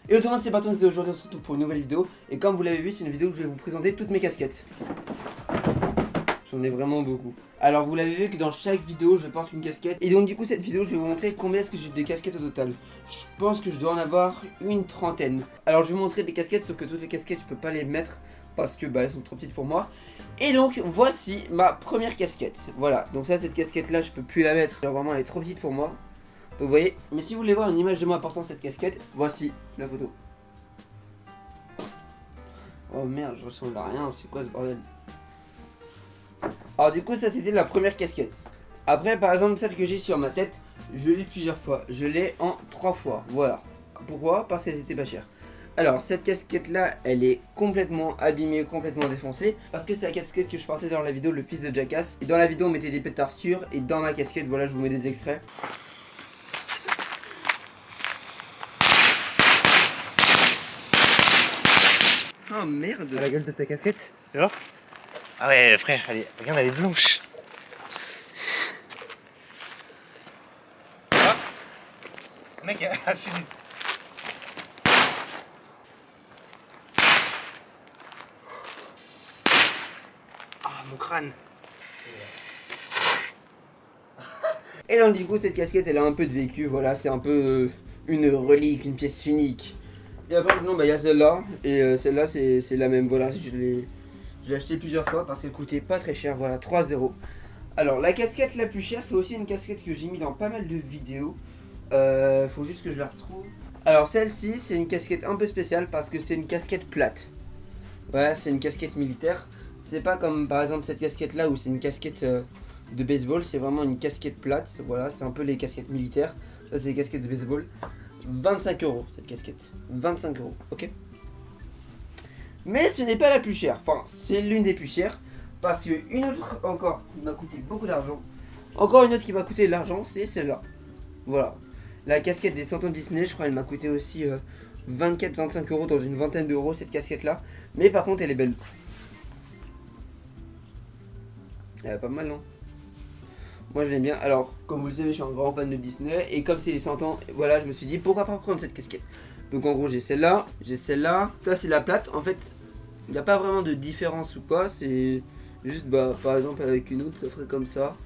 Et autrement c'est parti, aujourd'hui on se retrouve pour une nouvelle vidéo. Et comme vous l'avez vu, c'est une vidéo où je vais vous présenter toutes mes casquettes. J'en ai vraiment beaucoup. Alors vous l'avez vu que dans chaque vidéo je porte une casquette. Et donc du coup cette vidéo je vais vous montrer combien est-ce que j'ai de casquettes au total. Je pense que je dois en avoir une trentaine. Alors je vais vous montrer des casquettes, sauf que toutes les casquettes je peux pas les mettre parce que elles sont trop petites pour moi. Et donc voici ma première casquette. Voilà, donc ça, cette casquette là je peux plus la mettre, genre vraiment elle est trop petite pour moi. Donc vous voyez, mais si vous voulez voir une image de moi portant cette casquette, voici la photo. Oh merde, je ressemble à rien, c'est quoi ce bordel? Alors du coup ça c'était la première casquette. Après par exemple celle que j'ai sur ma tête, je l'ai plusieurs fois. Je l'ai en 3 fois, voilà. Pourquoi? Parce qu'elles étaient pas chères. Alors cette casquette là elle est complètement abîmée, complètement défoncée. Parce que c'est la casquette que je portais dans la vidéo Le Fils de Jackass. Et dans la vidéo on mettait des pétards sûrs. Et dans ma casquette, voilà, je vous mets des extraits. Oh merde, la gueule de ta casquette, tu vois? Ah ouais frère, regarde, elle est blanche. Ah, le mec a fini. Ah mon crâne. Et donc du coup cette casquette elle a un peu de vécu, voilà, c'est un peu une relique, une pièce unique. Et après sinon il y a celle-là, et celle-là c'est la même, voilà, je l'ai acheté plusieurs fois parce qu'elle coûtait pas très cher, voilà, 3 €. Alors la casquette la plus chère c'est aussi une casquette que j'ai mis dans pas mal de vidéos, faut juste que je la retrouve. Alors celle-ci c'est une casquette un peu spéciale parce que c'est une casquette plate. Ouais, c'est une casquette militaire, c'est pas comme par exemple cette casquette là où c'est une casquette de baseball, c'est vraiment une casquette plate, voilà, c'est un peu les casquettes militaires, ça c'est les casquettes de baseball. 25 € cette casquette, 25 €, ok. Mais ce n'est pas la plus chère, enfin c'est l'une des plus chères, parce qu'une autre encore qui m'a coûté beaucoup d'argent, encore une autre qui m'a coûté de l'argent, c'est celle-là. Voilà, la casquette des 100 ans Disney, je crois elle m'a coûté aussi 24-25 € dans une vingtaine d'euros cette casquette là, mais par contre elle est belle. Elle est pas mal non? Moi je l'aime bien. Alors comme vous le savez je suis un grand fan de Disney. Et comme c'est les 100 ans, voilà, je me suis dit pourquoi pas prendre cette casquette. Donc en gros j'ai celle-là, j'ai celle-là. Toi c'est la plate. En fait il n'y a pas vraiment de différence ou quoi. C'est juste par exemple avec une autre ça ferait comme ça.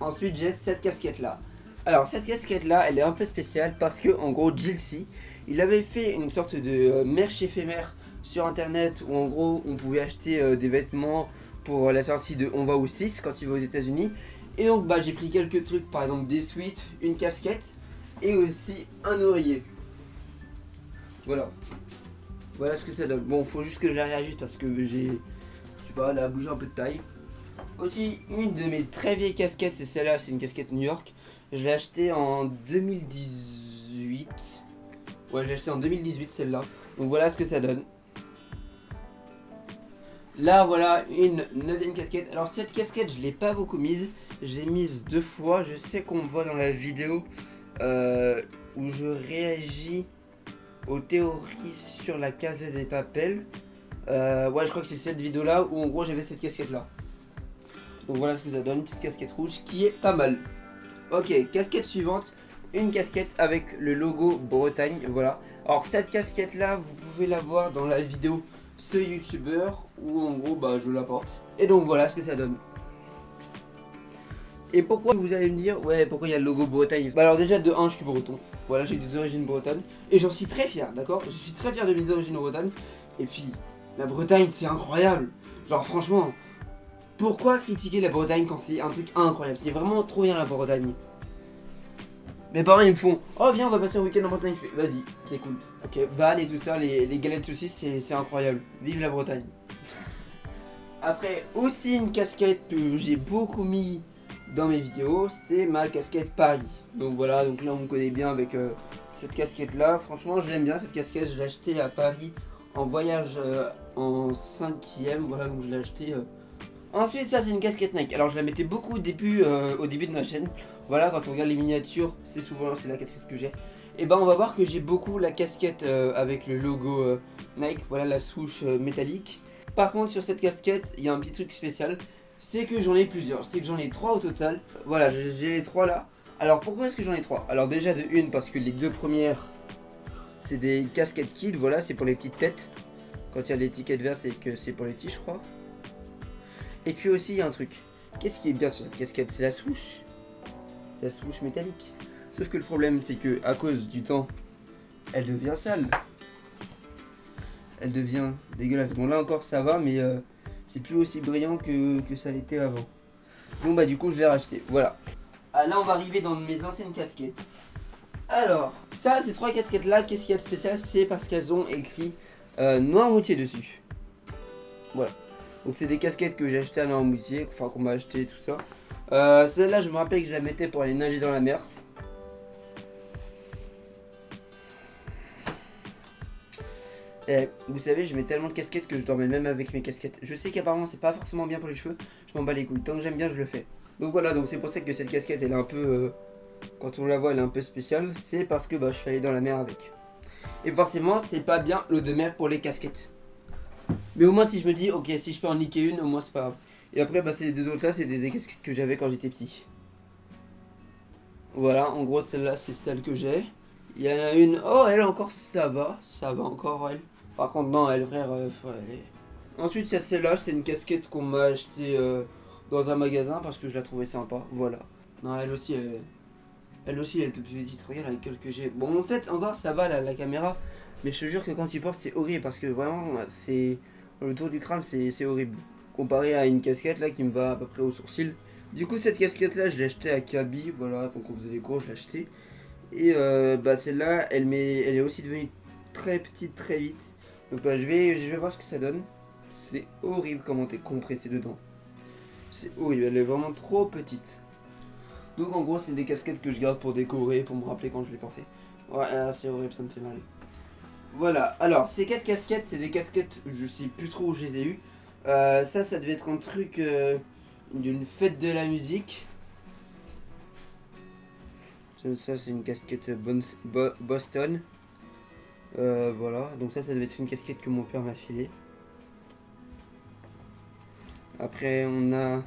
Ensuite j'ai cette casquette là. Alors cette casquette là elle est un peu spéciale parce que en gros Jilcy il avait fait une sorte de merch éphémère sur internet où en gros on pouvait acheter des vêtements pour la sortie de On va au 6 quand il va aux États-Unis. Et donc j'ai pris quelques trucs, par exemple des sweats, une casquette et aussi un oreiller. Voilà. Voilà ce que ça donne. Bon, faut juste que je la réajuste parce que j'ai, je sais pas, elle a bougé un peu de taille. Aussi, une de mes très vieilles casquettes, c'est celle-là, c'est une casquette New York. Je l'ai achetée en 2018. Ouais, je l'ai achetée en 2018 celle-là. Donc voilà ce que ça donne. Là voilà une 9ème casquette. Alors cette casquette je l'ai pas beaucoup mise. J'ai mise 2 fois. Je sais qu'on me voit dans la vidéo où je réagis aux théories sur la Casa de Papel. Ouais, je crois que c'est cette vidéo là où en gros j'avais cette casquette là. Donc voilà ce que ça donne, une petite casquette rouge qui est pas mal. Ok, casquette suivante. Une casquette avec le logo Bretagne, voilà. Alors cette casquette là vous pouvez la voir dans la vidéo ce youtubeur où en gros je la porte. Et donc voilà ce que ça donne. Et pourquoi vous allez me dire ouais pourquoi il y a le logo Bretagne? Alors déjà de 1 je suis breton. Voilà, j'ai des origines bretonnes. Et j'en suis très fier, d'accord? Je suis très fier de mes origines bretonnes. Et puis la Bretagne c'est incroyable. Genre franchement, pourquoi critiquer la Bretagne quand c'est un truc incroyable? C'est vraiment trop bien la Bretagne. Mes parents ils me font oh viens on va passer un week-end en Bretagne. Je fais vas-y c'est cool. Ok, Vannes et tout ça, les galettes saucisses c'est incroyable. Vive la Bretagne. Après aussi une casquette que j'ai beaucoup mis dans mes vidéos, c'est ma casquette Paris. Donc voilà, donc là on me connaît bien avec cette casquette là. Franchement je l'aime bien cette casquette, je l'ai achetée à Paris en voyage en 5ème. Voilà donc je l'ai achetée. Ensuite ça c'est une casquette Nike. Alors je la mettais beaucoup au début de ma chaîne. Voilà, quand on regarde les miniatures, c'est souvent c'est la casquette que j'ai. Et on va voir que j'ai beaucoup la casquette avec le logo Nike, voilà la souche métallique. Par contre sur cette casquette, il y a un petit truc spécial, c'est que j'en ai plusieurs, c'est que j'en ai 3 au total. Voilà, j'ai les 3 là. Alors pourquoi est-ce que j'en ai 3? Alors déjà de une parce que les 2 premières C'est des casquettes Kid, voilà, c'est pour les petites têtes. Quand il y a l'étiquette verte, c'est que c'est pour les petits, je crois. Et puis aussi, il y a un truc. Qu'est-ce qui est bien sur cette casquette? C'est la souche. C'est la souche métallique. Sauf que le problème, c'est que à cause du temps, elle devient sale. Elle devient dégueulasse. Bon, là encore, ça va, mais c'est plus aussi brillant que ça l'était avant. Donc, bah, du coup, je l'ai racheté. Voilà. Ah, là, on va arriver dans mes anciennes casquettes. Alors, ça, ces 3 casquettes-là, qu'est-ce qu'il y a de spécial? C'est parce qu'elles ont écrit Noirmoutier dessus. Voilà. Donc, c'est des casquettes que j'ai achetées à Noirmoutier, enfin, qu'on m'a acheté, tout ça. Celle-là, je me rappelle que je la mettais pour aller nager dans la mer. Et vous savez, je mets tellement de casquettes que je dormais même avec mes casquettes. Je sais qu'apparemment, c'est pas forcément bien pour les cheveux. Je m'en bats les couilles. Tant que j'aime bien, je le fais. Donc voilà, donc c'est pour ça que cette casquette, elle est un peu... quand on la voit, elle est un peu spéciale. C'est parce que bah, je suis allé dans la mer avec. Et forcément, c'est pas bien l'eau de mer pour les casquettes. Mais au moins, si je me dis, ok, si je peux en niquer une, au moins, c'est pas grave. Et après, bah, ces deux autres là, c'est des casquettes que j'avais quand j'étais petit. Voilà, en gros, celle-là, c'est celle que j'ai. Il y en a une... Oh, elle encore, ça va encore, elle. Par contre, non, elle, frère... Ensuite, il y a celle-là, c'est une casquette qu'on m'a achetée dans un magasin parce que je la trouvais sympa. Voilà. Non, elle aussi, elle est toute petite. Regarde la gueule que j'ai. Bon, en fait, encore, ça va, la caméra. Mais je te jure que quand tu portes, c'est horrible parce que vraiment, c'est... Le tour du crâne, c'est horrible. Comparé à une casquette, là, qui me va à peu près au sourcil. Du coup, cette casquette-là, je l'ai achetée à Kaby. Voilà, donc on faisait des cours, je l'ai achetée. Et bah, celle-là, elle est aussi devenue très petite, très vite. Donc bah, je vais voir ce que ça donne. C'est horrible comment t'es compressé dedans. C'est horrible, elle est vraiment trop petite. Donc en gros, c'est des casquettes que je garde pour décorer, pour me rappeler quand je les portais. Ouais, c'est horrible, ça me fait mal. Voilà, alors ces 4 casquettes, c'est des casquettes, je sais plus trop où je les ai eues. Ça devait être un truc d'une fête de la musique. Ça, c'est une casquette Boston. Voilà, donc ça devait être une casquette que mon père m'a filée. Après, on a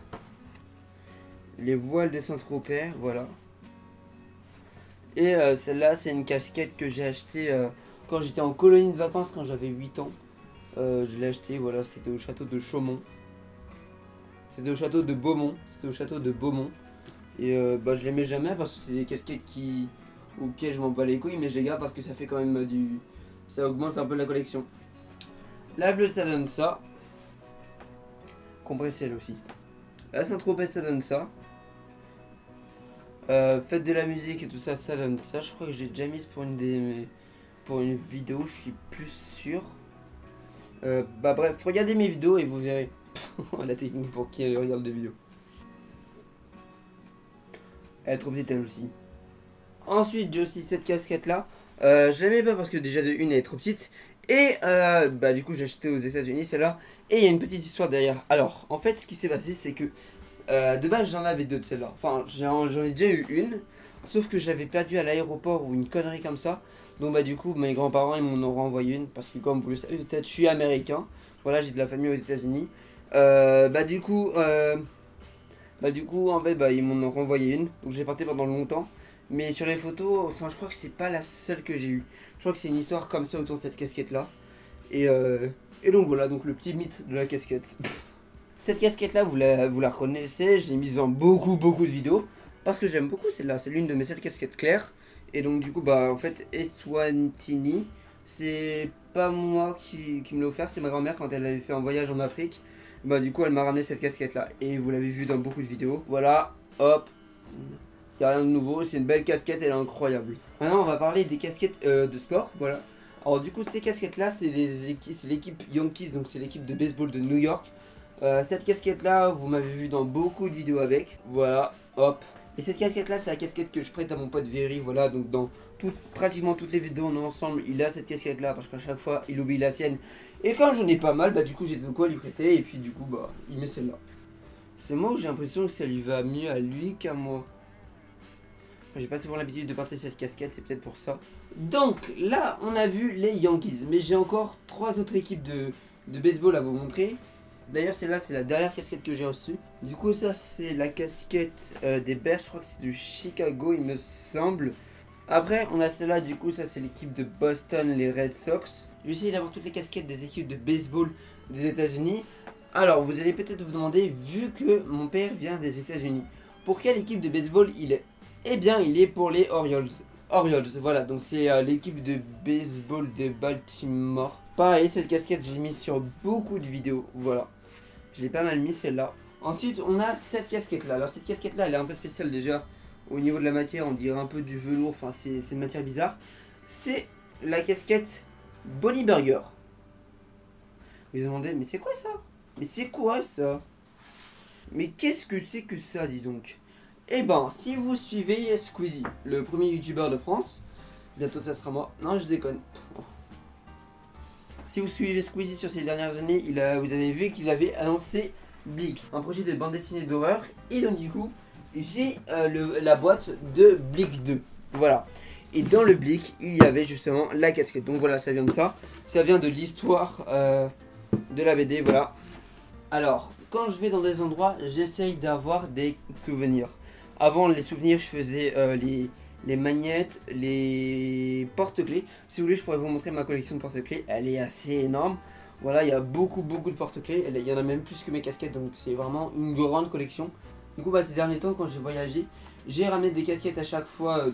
les voiles de Saint-Tropez, voilà. Et celle-là, c'est une casquette que j'ai achetée quand j'étais en colonie de vacances, quand j'avais 8 ans. Je l'ai achetée, voilà, c'était au château de Chaumont. C'était au château de Beaumont. C'était au château de Beaumont. Et bah, je les mets jamais parce que c'est des casquettes auxquelles je m'en bats les couilles, mais je les garde parce que ça fait quand même du... Ça augmente un peu la collection. La bleue, ça donne ça. Compressée elle aussi. La Saint-Tropez, ça donne ça. Fête de la musique et tout ça, ça donne ça. Je crois que j'ai déjà mis pour une vidéo, je suis plus sûr. Bah bref, regardez mes vidéos et vous verrez la technique pour qui regarde des vidéos. Elle est trop petite elle aussi. Ensuite, j'ai aussi cette casquette là. Je l'aimais pas parce que déjà de une elle est trop petite. Et bah du coup j'ai acheté aux États-Unis celle-là. Et il y a une petite histoire derrière. Alors, en fait, ce qui s'est passé, c'est que de base j'en avais 2 de celle-là. Enfin, j'en ai déjà eu une. Sauf que je l'avais perdue à l'aéroport ou une connerie comme ça. Donc bah du coup mes grands-parents ils m'en ont renvoyé une. Parce que comme vous le savez peut-être, je suis américain. Voilà, j'ai de la famille aux États-Unis. Bah du coup en fait ils m'en ont renvoyé une. Donc j'ai porté pendant longtemps. Mais sur les photos, enfin je crois que c'est pas la seule que j'ai eue. Je crois que c'est une histoire comme ça autour de cette casquette là. Et donc voilà, donc le petit mythe de la casquette. Cette casquette là, vous la reconnaissez, je l'ai mise dans beaucoup de vidéos. Parce que j'aime beaucoup celle-là, c'est l'une de mes seules casquettes claires. Et donc du coup bah en fait Eswatini, c'est pas moi qui me l'a offert, c'est ma grand-mère quand elle avait fait un voyage en Afrique. Bah du coup elle m'a ramené cette casquette là. Et vous l'avez vu dans beaucoup de vidéos. Voilà, hop. Il n'y a rien de nouveau, c'est une belle casquette, elle est incroyable. Maintenant on va parler des casquettes de sport, voilà. Alors du coup ces casquettes là c'est l'équipe Yankees, donc c'est l'équipe de baseball de New York. Cette casquette là vous m'avez vu dans beaucoup de vidéos avec, voilà, hop. Et cette casquette là c'est la casquette que je prête à mon pote Véry, voilà, donc dans pratiquement toutes les vidéos on est ensemble, il a cette casquette là parce qu'à chaque fois il oublie la sienne. Et quand j'en ai pas mal, bah du coup j'ai de quoi lui prêter et puis du coup bah il met celle-là. C'est moi où j'ai l'impression que ça lui va mieux à lui qu'à moi. J'ai pas souvent l'habitude de porter cette casquette, c'est peut-être pour ça. Donc là, on a vu les Yankees, mais j'ai encore 3 autres équipes de baseball à vous montrer. D'ailleurs, celle-là, c'est la dernière casquette que j'ai reçue. Du coup, ça, c'est la casquette des Bears, je crois que c'est de Chicago, il me semble. Après, on a celle-là, du coup, ça c'est l'équipe de Boston, les Red Sox. J'ai essayé d'avoir toutes les casquettes des équipes de baseball des États-Unis. Alors, vous allez peut-être vous demander, vu que mon père vient des États-Unis, pour quelle équipe de baseball il est? Eh bien, il est pour les Orioles. Orioles, voilà, donc c'est l'équipe de baseball de Baltimore. Pareil, cette casquette, j'ai mis sur beaucoup de vidéos, voilà. Je l'ai pas mal mis celle-là. Ensuite, on a cette casquette-là. Alors, cette casquette-là, elle est un peu spéciale déjà. Au niveau de la matière, on dirait un peu du velours, enfin, c'est une matière bizarre. C'est la casquette Bonnie Burger. Vous vous demandez, mais c'est quoi ça? Mais c'est quoi ça? Mais qu'est-ce que c'est que ça, dis donc? Eh ben, si vous suivez Squeezie, le premier youtubeur de France, bientôt ça sera moi. Non, je déconne. Si vous suivez Squeezie sur ces dernières années, vous avez vu qu'il avait annoncé Blick, un projet de bande dessinée d'horreur. Et donc du coup, j'ai la boîte de Blick 2. Voilà. Et dans le Blick, il y avait justement la casquette. Donc voilà, ça vient de ça. Ça vient de l'histoire de la BD, voilà. Alors, quand je vais dans des endroits, j'essaye d'avoir des souvenirs. Avant les souvenirs, je faisais les magnettes, les porte-clés. Si vous voulez, je pourrais vous montrer ma collection de porte-clés. Elle est assez énorme. Voilà, il y a beaucoup de porte-clés. Il y en a même plus que mes casquettes, donc c'est vraiment une grande collection. Du coup, ces derniers temps, quand j'ai voyagé, j'ai ramené des casquettes à chaque fois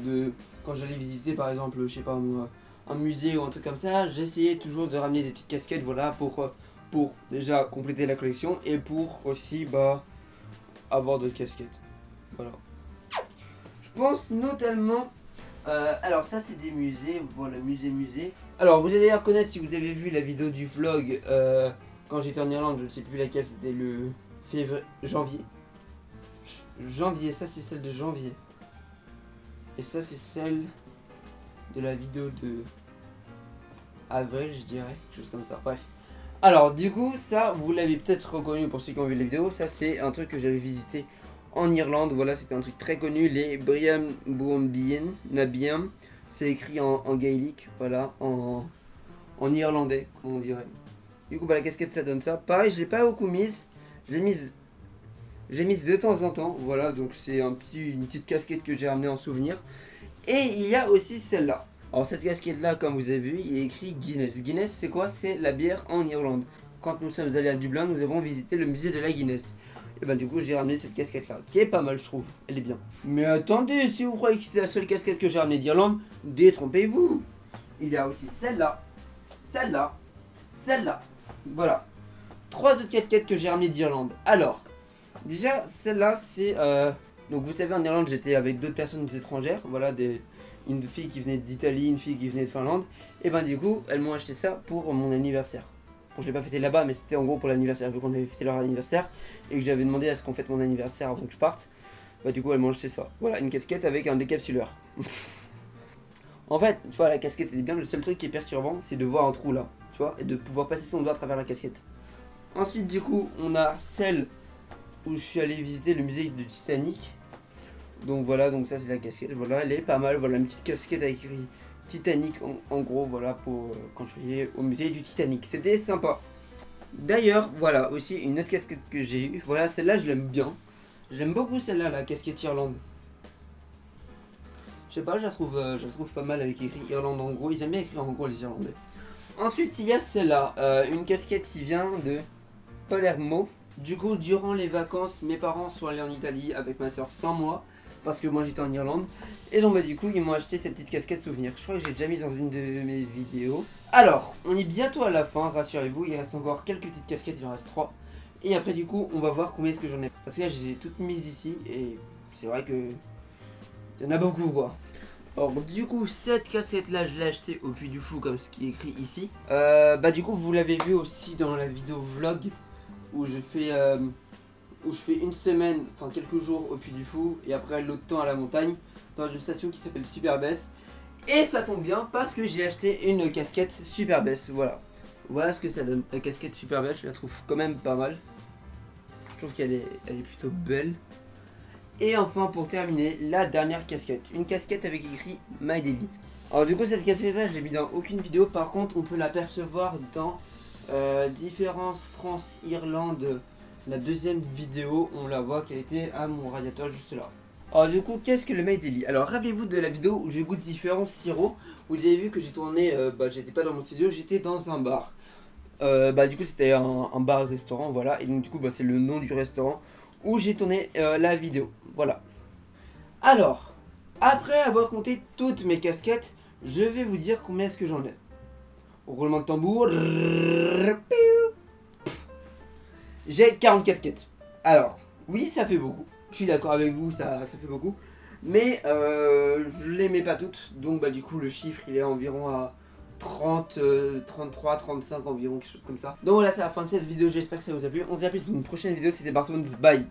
quand j'allais visiter, par exemple, je sais pas moi, un musée ou un truc comme ça. J'essayais toujours de ramener des petites casquettes, voilà, pour déjà compléter la collection et pour aussi avoir d'autres casquettes. Voilà. Je pense notamment. Alors ça c'est des musées, voilà, musée. Alors vous allez reconnaître si vous avez vu la vidéo du vlog quand j'étais en Irlande, je ne sais plus laquelle, c'était le janvier. Janvier, ça c'est celle de janvier. Et ça c'est celle de la vidéo de avril, je dirais, quelque chose comme ça. Bref. Alors du coup ça vous l'avez peut-être reconnu pour ceux qui ont vu la vidéo, ça c'est un truc que j'avais visité en Irlande. Voilà, c'était un truc très connu, les Brian Boumbian Nabian. C'est écrit en gaélique, voilà, en irlandais, comme on dirait. Du coup la casquette ça donne ça. Pareil, je l'ai pas beaucoup mise, j'ai mise de temps en temps, voilà, donc c'est une petite casquette que j'ai ramenée en souvenir. Et il y a aussi celle-là. Alors cette casquette là, comme vous avez vu, il est écrit Guinness. Guinness c'est quoi? C'est la bière en Irlande. Quand nous sommes allés à Dublin, nous avons visité le musée de la Guinness. Et du coup j'ai ramené cette casquette là, qui est pas mal je trouve, elle est bien. Mais attendez, si vous croyez que c'est la seule casquette que j'ai ramenée d'Irlande, détrompez-vous. Il y a aussi celle-là, celle-là, celle-là. Voilà. 3 autres casquettes que j'ai ramenées d'Irlande. Alors, déjà celle-là c'est... Donc vous savez en Irlande j'étais avec d'autres personnes étrangères, voilà, une fille qui venait d'Italie, une fille qui venait de Finlande. Et du coup elles m'ont acheté ça pour mon anniversaire. Bon, je l'ai pas fêté là-bas mais c'était en gros pour l'anniversaire, vu qu'on avait fêté leur anniversaire. Et que j'avais demandé à ce qu'on fête mon anniversaire avant que je parte. Du coup elles m'ont acheté ça. Voilà, une casquette avec un décapsuleur. En fait, tu vois, la casquette elle est bien, le seul truc qui est perturbant c'est de voir un trou là, tu vois, et de pouvoir passer son doigt à travers la casquette. Ensuite du coup on a celle où je suis allé visiter le musée de Titanic. Donc voilà, donc ça c'est la casquette, voilà, elle est pas mal, voilà, une petite casquette avec écrit Titanic en gros, voilà, pour quand je suis allé au musée du Titanic, c'était sympa. D'ailleurs, voilà, aussi une autre casquette que j'ai eue, voilà, celle-là je l'aime bien, j'aime beaucoup celle-là, la casquette Irlande. Je sais pas, je la trouve pas mal avec écrit Irlande en gros, ils aiment bien écrire en gros les Irlandais. Ensuite il y a celle-là, une casquette qui vient de Palermo. Du coup, durant les vacances, mes parents sont allés en Italie avec ma soeur sans moi. Parce que moi j'étais en Irlande. Et donc du coup ils m'ont acheté cette petite casquette souvenir. Je crois que j'ai déjà mis dans une de mes vidéos. Alors, on est bientôt à la fin, rassurez-vous. Il reste encore quelques petites casquettes, il en reste 3. Et après du coup on va voir combien est-ce que j'en ai. Parce que là je les ai toutes mises ici. Et c'est vrai que il y en a beaucoup quoi. Alors du coup cette casquette là je l'ai achetée au Puy du Fou comme ce qui est écrit ici. Du coup vous l'avez vu aussi dans la vidéo vlog où je fais une semaine, enfin quelques jours au Puy du Fou et après l'autre temps à la montagne dans une station qui s'appelle Super Bess. Et ça tombe bien parce que j'ai acheté une casquette Super Bess, voilà. Voilà ce que ça donne, la casquette Super Bess, je la trouve quand même pas mal. Je trouve qu'elle est plutôt belle. Et enfin pour terminer, la dernière casquette, une casquette avec écrit My Daily. Alors du coup cette casquette là je l'ai mis dans aucune vidéo, par contre on peut l'apercevoir dans Différence France-Irlande. La deuxième vidéo, on la voit qu'elle était à mon radiateur juste là. Alors du coup, qu'est-ce que le Made Daily? Alors rappelez-vous de la vidéo où je goûte différents sirops. Vous avez vu que j'ai tourné, j'étais pas dans mon studio, j'étais dans un bar. Du coup c'était un bar-restaurant, voilà. Et donc du coup c'est le nom du restaurant où j'ai tourné la vidéo. Voilà. Alors, après avoir compté toutes mes casquettes, je vais vous dire combien est-ce que j'en ai. Roulement de tambour. J'ai 40 casquettes. Alors, oui, ça fait beaucoup. Je suis d'accord avec vous, ça fait beaucoup. Mais je les mets pas toutes. Donc du coup le chiffre il est environ à 30, 33, 35 environ, quelque chose comme ça. Donc voilà, c'est la fin de cette vidéo, j'espère que ça vous a plu. On se dit à plus dans une prochaine vidéo, c'était Bartones, bye.